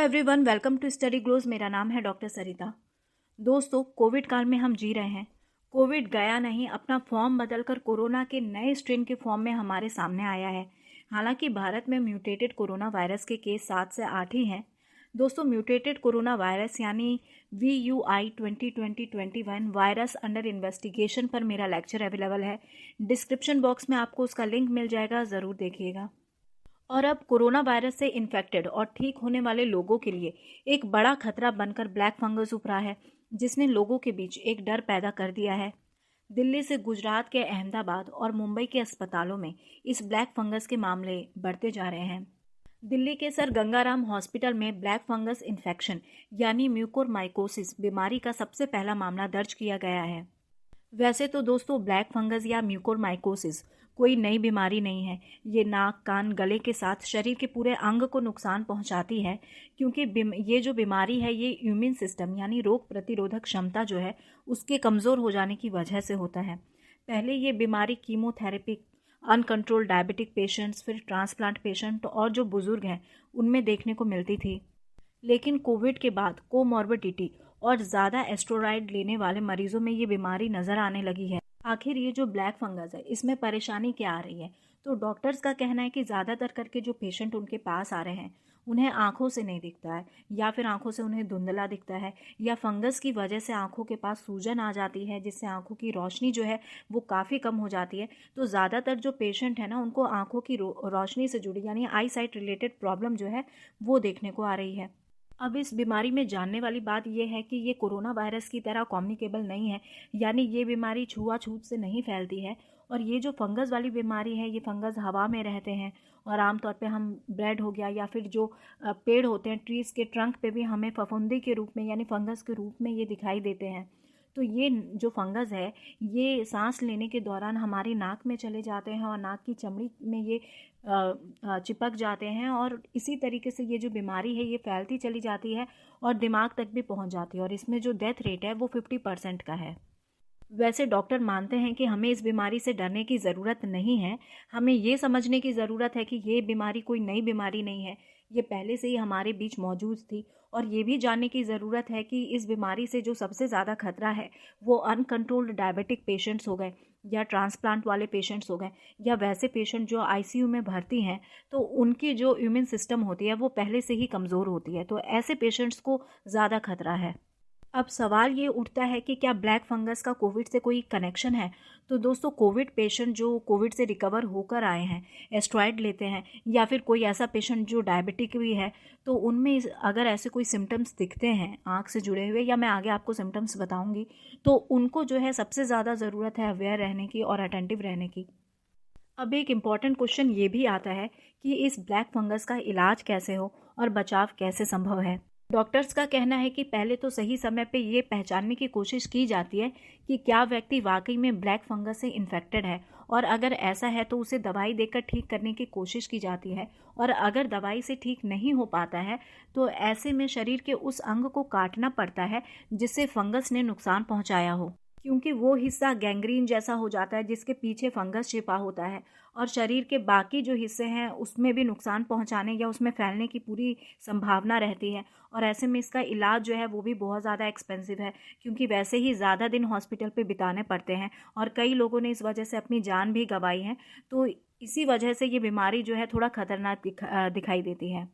Everyone, welcome to study glows. मेरा नाम है डॉक्टर सरिता। दोस्तों, कोविड काल में हम जी रहे हैं। कोविड गया नहीं, अपना फॉर्म बदलकर कोरोना के नए स्ट्रेन के फॉर्म में हमारे सामने आया है। हालांकि भारत में म्यूटेटेड कोरोना वायरस के केस 7 से 8 ही हैं। दोस्तों, म्यूटेटेड कोरोना वायरस यानी VUI 2020-21 वायरस अंडर इन्वेस्टिगेशन पर मेरा लेक्चर अवेलेबल है। डिस्क्रिप्शन बॉक्स में आपको उसका लिंक मिल जाएगा, ज़रूर देखिएगा। और अब कोरोना वायरस से इन्फेक्टेड और ठीक होने वाले लोगों के लिए एक बड़ा खतरा बनकर ब्लैक फंगस उभरा है, जिसने लोगों के बीच एक डर पैदा कर दिया है। दिल्ली से गुजरात के अहमदाबाद और मुंबई के अस्पतालों में इस ब्लैक फंगस के मामले बढ़ते जा रहे हैं। दिल्ली के सर गंगाराम हॉस्पिटल में ब्लैक फंगस इन्फेक्शन यानी म्यूकोरमाइकोसिस बीमारी का सबसे पहला मामला दर्ज किया गया है। वैसे तो दोस्तों, ब्लैक फंगस या म्यूकोरमाइकोसिस कोई नई बीमारी नहीं है। ये नाक, कान, गले के साथ शरीर के पूरे अंग को नुकसान पहुंचाती है, क्योंकि ये जो बीमारी है ये इम्यून सिस्टम यानी रोग प्रतिरोधक क्षमता जो है उसके कमज़ोर हो जाने की वजह से होता है। पहले ये बीमारी कीमोथेरेपी, अनकंट्रोल्ड डायबिटिक पेशेंट्स, फिर ट्रांसप्लांट पेशेंट और जो बुज़ुर्ग हैं उनमें देखने को मिलती थी। लेकिन कोविड के बाद कोमॉर्बिडिटी और ज़्यादा एस्टेरॉयड लेने वाले मरीजों में ये बीमारी नज़र आने लगी है। आखिर ये जो ब्लैक फंगस है, इसमें परेशानी क्या आ रही है? तो डॉक्टर्स का कहना है कि ज़्यादातर करके जो पेशेंट उनके पास आ रहे हैं उन्हें आंखों से नहीं दिखता है, या फिर आंखों से उन्हें धुंधला दिखता है, या फंगस की वजह से आंखों के पास सूजन आ जाती है, जिससे आंखों की रोशनी जो है वो काफ़ी कम हो जाती है। तो ज़्यादातर जो पेशेंट है ना, उनको आंखों की रोशनी से जुड़ी यानी आई साइट रिलेटेड प्रॉब्लम जो है वो देखने को आ रही है। अब इस बीमारी में जानने वाली बात यह है कि ये कोरोना वायरस की तरह कम्युनिकेबल नहीं है, यानी ये बीमारी छुआछूत से नहीं फैलती है। और ये जो फंगस वाली बीमारी है, ये फंगस हवा में रहते हैं और आमतौर पे हम ब्रेड हो गया या फिर जो पेड़ होते हैं, ट्रीज़ के ट्रंक पे भी हमें फफूंदी के रूप में यानी फंगस के रूप में ये दिखाई देते हैं। तो ये जो फंगस है ये सांस लेने के दौरान हमारी नाक में चले जाते हैं और नाक की चमड़ी में ये चिपक जाते हैं, और इसी तरीके से ये जो बीमारी है ये फैलती चली जाती है और दिमाग तक भी पहुंच जाती है, और इसमें जो डेथ रेट है वो 50% का है। वैसे डॉक्टर मानते हैं कि हमें इस बीमारी से डरने की ज़रूरत नहीं है। हमें ये समझने की ज़रूरत है कि ये बीमारी कोई नई बीमारी नहीं है, ये पहले से ही हमारे बीच मौजूद थी। और ये भी जानने की ज़रूरत है कि इस बीमारी से जो सबसे ज़्यादा खतरा है वो अनकंट्रोल्ड डायबिटिक पेशेंट्स हो गए, या ट्रांसप्लांट वाले पेशेंट्स हो गए, या वैसे पेशेंट जो ICU में भर्ती हैं, तो उनकी जो इम्यून सिस्टम होती है वो पहले से ही कमज़ोर होती है। तो ऐसे पेशेंट्स को ज़्यादा खतरा है। अब सवाल ये उठता है कि क्या ब्लैक फंगस का कोविड से कोई कनेक्शन है? तो दोस्तों, कोविड पेशेंट जो कोविड से रिकवर होकर आए हैं, एस्टेरॉयड लेते हैं, या फिर कोई ऐसा पेशेंट जो डायबिटिक भी है, तो उनमें अगर ऐसे कोई सिम्टम्स दिखते हैं आँख से जुड़े हुए, या मैं आगे आपको सिम्टम्स बताऊंगी, तो उनको जो है सबसे ज़्यादा ज़रूरत है अवेयर रहने की और अटेंटिव रहने की। अब एक इम्पॉर्टेंट क्वेश्चन ये भी आता है कि इस ब्लैक फंगस का इलाज कैसे हो और बचाव कैसे संभव है। डॉक्टर्स का कहना है कि पहले तो सही समय पे ये पहचानने की कोशिश की जाती है कि क्या व्यक्ति वाकई में ब्लैक फंगस से इन्फेक्टेड है, और अगर ऐसा है तो उसे दवाई देकर ठीक करने की कोशिश की जाती है। और अगर दवाई से ठीक नहीं हो पाता है तो ऐसे में शरीर के उस अंग को काटना पड़ता है जिससे फंगस ने नुकसान पहुंचाया हो, क्योंकि वो हिस्सा गैंग्रीन जैसा हो जाता है जिसके पीछे फंगस छिपा होता है, और शरीर के बाकी जो हिस्से हैं उसमें भी नुकसान पहुंचाने या उसमें फैलने की पूरी संभावना रहती है। और ऐसे में इसका इलाज जो है वो भी बहुत ज़्यादा एक्सपेंसिव है, क्योंकि वैसे ही ज़्यादा दिन हॉस्पिटल पे बिताने पड़ते हैं और कई लोगों ने इस वजह से अपनी जान भी गंवाई है। तो इसी वजह से ये बीमारी जो है थोड़ा खतरनाक दिखाई देती है।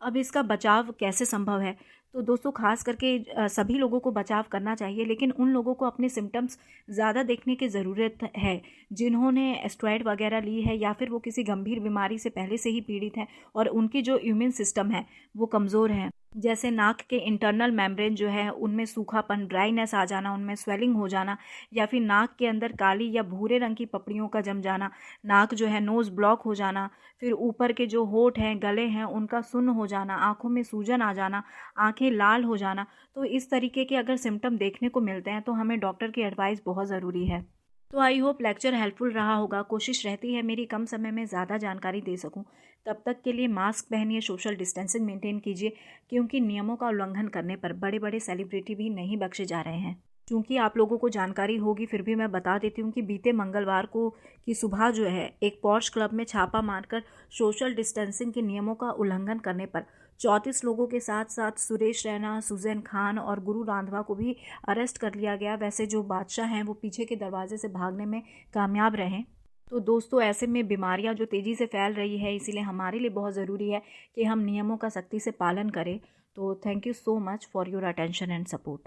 अब इसका बचाव कैसे संभव है? तो दोस्तों, खास करके सभी लोगों को बचाव करना चाहिए, लेकिन उन लोगों को अपने सिम्टम्स ज़्यादा देखने की ज़रूरत है जिन्होंने एस्टेरॉयड वगैरह ली है, या फिर वो किसी गंभीर बीमारी से पहले से ही पीड़ित हैं और उनकी जो इम्यून सिस्टम है वो कमज़ोर है। जैसे नाक के इंटरनल मेम्ब्रेन जो है उनमें सूखापन, ड्राइनेस आ जाना, उनमें स्वेलिंग हो जाना, या फिर नाक के अंदर काली या भूरे रंग की पपड़ियों का जम जाना, नाक जो है नोज़ ब्लॉक हो जाना, फिर ऊपर के जो होंठ हैं, गले हैं, उनका सुन्न हो जाना, आँखों में सूजन आ जाना, आँखें लाल हो जाना। तो इस तरीके के अगर सिम्टम देखने को मिलते हैं तो हमें डॉक्टर की एडवाइस बहुत ज़रूरी है। तो आई होप लेक्चर हेल्पफुल रहा होगा। कोशिश रहती है मेरी कम समय में ज़्यादा जानकारी दे सकूं। तब तक के लिए मास्क पहनिए, सोशल डिस्टेंसिंग मेंटेन कीजिए, क्योंकि नियमों का उल्लंघन करने पर बड़े बड़े सेलिब्रिटी भी नहीं बख्शे जा रहे हैं। चूँकि आप लोगों को जानकारी होगी, फिर भी मैं बता देती हूँ कि बीते मंगलवार को की सुबह जो है एक पॉश क्लब में छापा मारकर सोशल डिस्टेंसिंग के नियमों का उल्लंघन करने पर 34 लोगों के साथ साथ सुरेश रैना, सुजैन खान और गुरु रांधवा को भी अरेस्ट कर लिया गया। वैसे जो बादशाह हैं वो पीछे के दरवाजे से भागने में कामयाब रहे। तो दोस्तों, ऐसे में बीमारियां जो तेज़ी से फैल रही है, इसीलिए हमारे लिए बहुत ज़रूरी है कि हम नियमों का सख्ती से पालन करें। तो thank you so much for your attention and support.